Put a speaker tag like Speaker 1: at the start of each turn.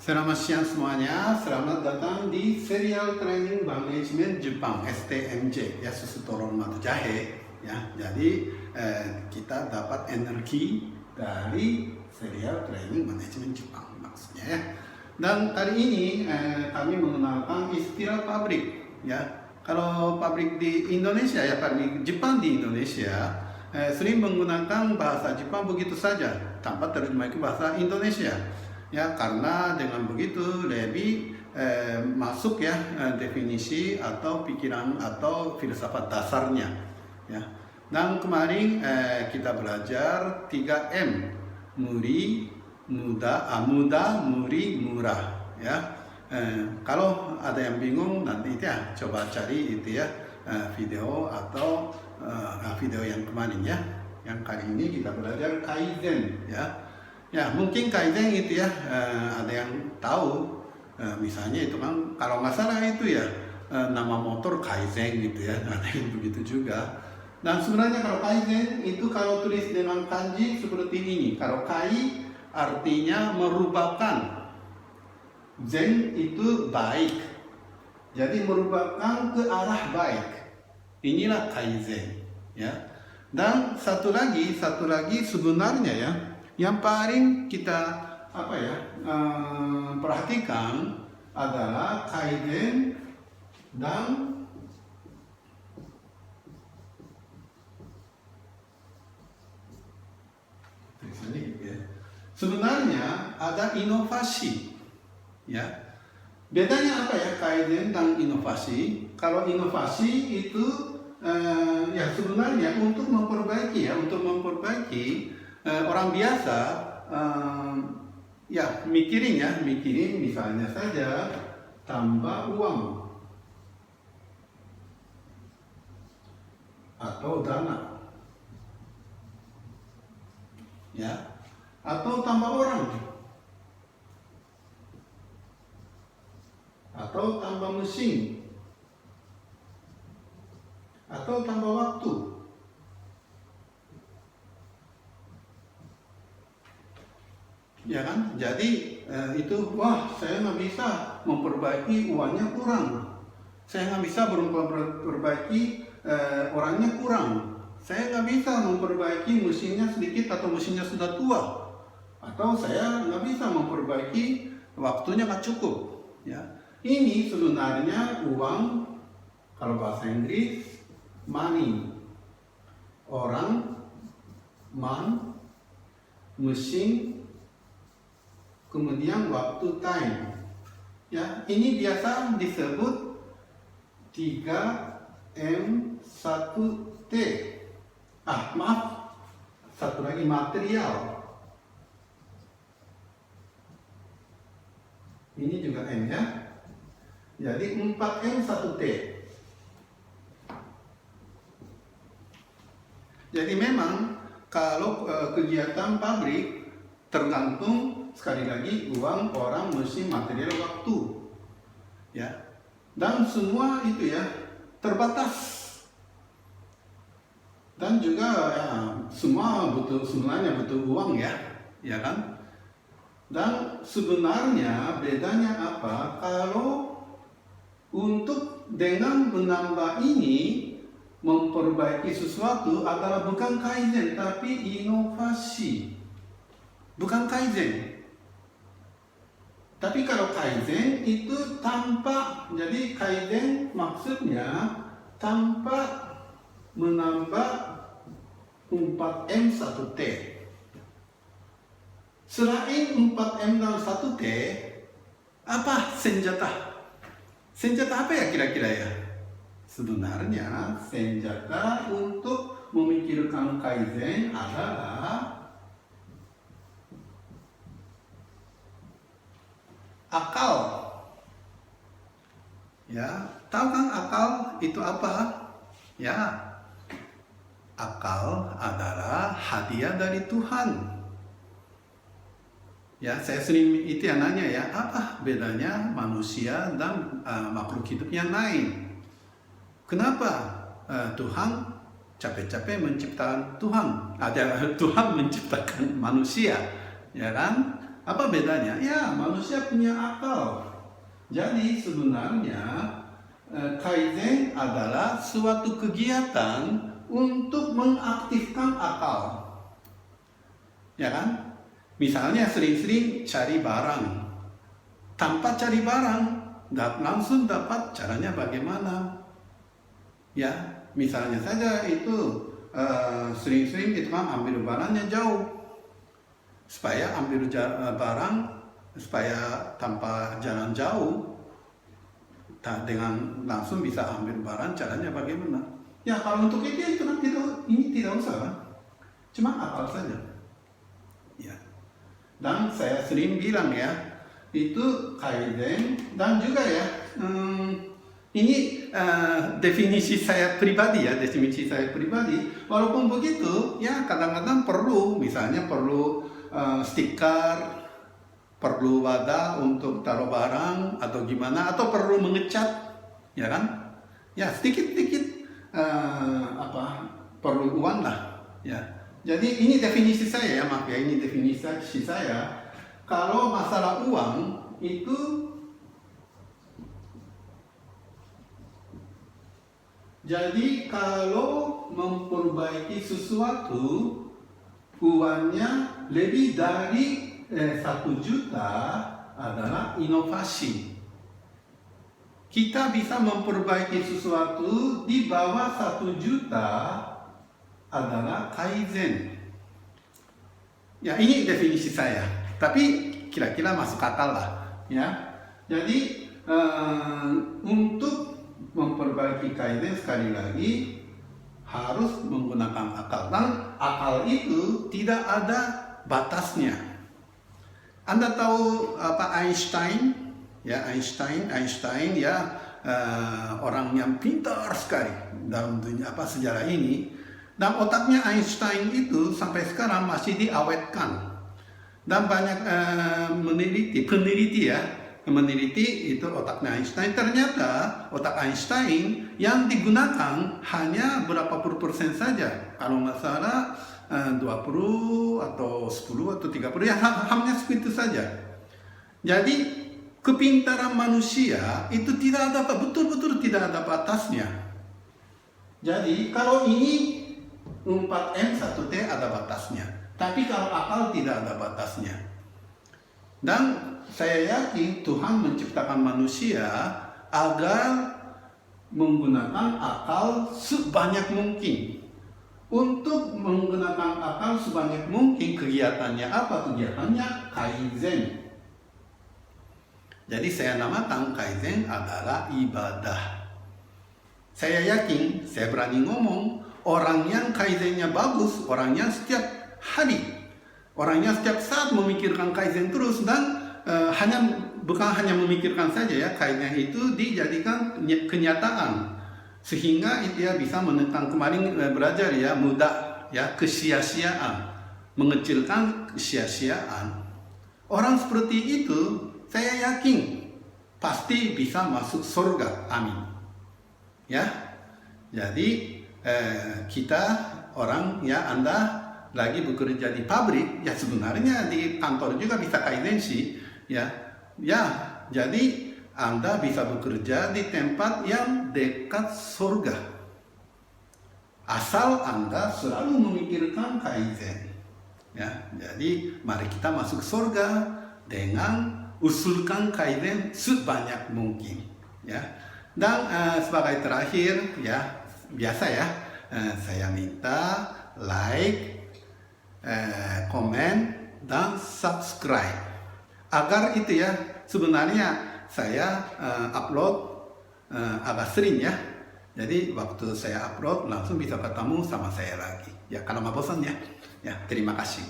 Speaker 1: Selamat siang semuanya, selamat datang di Serial Training Manajemen Jepang STMJ ya, susu telur mata jahe ya. Jadi kita dapat energi dari Serial Training Manajemen Jepang maksudnya ya. Dan kali ini kami mengenalkan istilah pabrik ya. Kalau pabrik di Indonesia ya, pabrik Jepang di Indonesia sering menggunakan bahasa Jepang begitu saja tanpa terjemah ke bahasa Indonesia. Ya, karena dengan begitu lebih masuk ya definisi atau pikiran atau filsafat dasarnya ya. Dan kemarin kita belajar 3M, muri, muda, muri, murah ya. Kalau ada yang bingung nanti ya coba cari itu ya video atau video yang kemarin ya. Yang kali ini kita belajar kaizen ya. Ya, mungkin kaizen itu ya, ada yang tahu, misalnya itu kan, kalau nggak salah itu ya, nama motor kaizen gitu ya, ada yang begitu juga. Dan sebenarnya kalau kaizen itu kalau tulis dengan kanji seperti ini, kalau kai artinya merupakan, zen itu baik, jadi merupakan ke arah baik, inilah kaizen ya. Dan satu lagi sebenarnya ya, yang paling kita perhatikan adalah kaizen dan sebenarnya ada inovasi ya. Bedanya apa ya kaizen dan inovasi? Kalau inovasi itu ya sebenarnya untuk memperbaiki orang biasa ya mikirin misalnya saja tambah uang atau dana ya, atau tambah orang atau tambah mesin atau tambah waktu. Ya kan, jadi itu wah saya nggak bisa memperbaiki uangnya kurang, saya nggak bisa memperbaiki orangnya kurang, saya nggak bisa memperbaiki mesinnya sedikit atau mesinnya sudah tua, atau saya nggak bisa memperbaiki waktunya nggak cukup ya. Ini sebenarnya uang, kalau bahasa Inggris money, orang, man, mesin, kemudian waktu time ya. Ini biasa disebut 3M1T. Maaf, satu lagi material, ini juga M ya, jadi 4M1T. Jadi memang kalau kegiatan pabrik tergantung sekali lagi uang, orang, mesin, material, waktu ya. Dan semua itu ya terbatas, dan juga ya, semua sebenarnya butuh uang ya, ya kan. Dan sebenarnya bedanya apa? Kalau untuk dengan menambah ini memperbaiki sesuatu adalah bukan kaizen tapi inovasi, bukan kaizen. Tapi kalau kaizen itu tanpa, jadi kaizen maksudnya tanpa menambah 4M1T. Selain 4M dan 1T, apa senjata? Senjata apa ya kira-kira ya? Sebenarnya senjata untuk memikirkan kaizen adalah akal ya. Tahu kan akal itu apa ya? Akal adalah hadiah dari Tuhan ya. Saya sering itu yang nanya ya, apa bedanya manusia dan makhluk hidup yang lain? Kenapa Tuhan capek-capek menciptakan Tuhan menciptakan manusia ya kan? Apa bedanya? Ya, manusia punya akal. Jadi sebenarnya kaizen adalah suatu kegiatan untuk mengaktifkan akal. Ya kan? Misalnya sering-sering cari barang. Tanpa cari barang, langsung dapat caranya bagaimana. Ya, misalnya saja itu sering-sering kita ambil barangnya jauh. Supaya ambil barang, supaya tanpa jalan jauh, dengan langsung bisa ambil barang, caranya bagaimana? Ya, kalau untuk itu kan ini tidak usah kan? Cuma akal saja. Ya. Dan saya sering bilang ya, itu kaizen dan juga ya, ini definisi saya pribadi ya, Walaupun begitu, ya kadang-kadang perlu, misalnya perlu stiker, perlu wadah untuk taruh barang atau gimana, atau perlu mengecat, ya kan? Ya sedikit-sedikit perlu uang lah, ya. Jadi ini definisi saya ya, maaf ya, ini definisi saya. Kalau masalah uang itu jadi kalau memperbaiki sesuatu uangnya lebih dari 1 juta adalah inovasi. Kita bisa memperbaiki sesuatu di bawah 1 juta adalah kaizen. Ya, ini definisi saya. Tapi kira-kira masuk akal lah, ya. Jadi untuk memperbaiki kaizen sekali lagi harus menggunakan akal, dan akal itu tidak ada batasnya. Anda tahu apa Einstein? Ya, Einstein ya, orang yang pintar sekali dalam dunia sejarah ini. Dan otaknya Einstein itu sampai sekarang masih diawetkan. Dan banyak meneliti itu otaknya Einstein. Ternyata otak Einstein yang digunakan hanya berapa % saja. Kalau nggak salah 20 atau 10 atau 30, ya hanya segitu saja. Jadi kepintaran manusia itu betul-betul tidak ada batasnya. Jadi kalau ini 4M 1T ada batasnya. Tapi kalau akal tidak ada batasnya. Dan saya yakin Tuhan menciptakan manusia agar menggunakan akal sebanyak mungkin. Untuk menggunakan akal sebanyak mungkin, kegiatannya apa? Kegiatannya kaizen. Jadi saya namakan kaizen adalah ibadah. Saya yakin, saya berani ngomong, orang yang kaizennya bagus, orang yang setiap hari, orangnya setiap saat memikirkan kaizen terus, dan bukan hanya memikirkan saja ya, kaizen itu dijadikan kenyataan sehingga dia bisa menekan, kemarin belajar ya, mudah ya, kesia-siaan, mengecilkan kesia-siaan. Orang seperti itu saya yakin pasti bisa masuk surga, amin ya. Jadi kita orang ya, Anda lagi bekerja di pabrik, ya sebenarnya di kantor juga bisa kaizen sih, ya. Jadi Anda bisa bekerja di tempat yang dekat surga, asal Anda selalu memikirkan kaizen, ya. Jadi mari kita masuk surga dengan usulkan kaizen sebanyak mungkin, ya. Dan sebagai terakhir ya, biasa ya, saya minta like, komen, dan subscribe. Agar itu ya, sebenarnya saya upload agak sering ya. Jadi waktu saya upload langsung bisa ketemu sama saya lagi. Ya, kalau nggak bosan ya. Ya, terima kasih.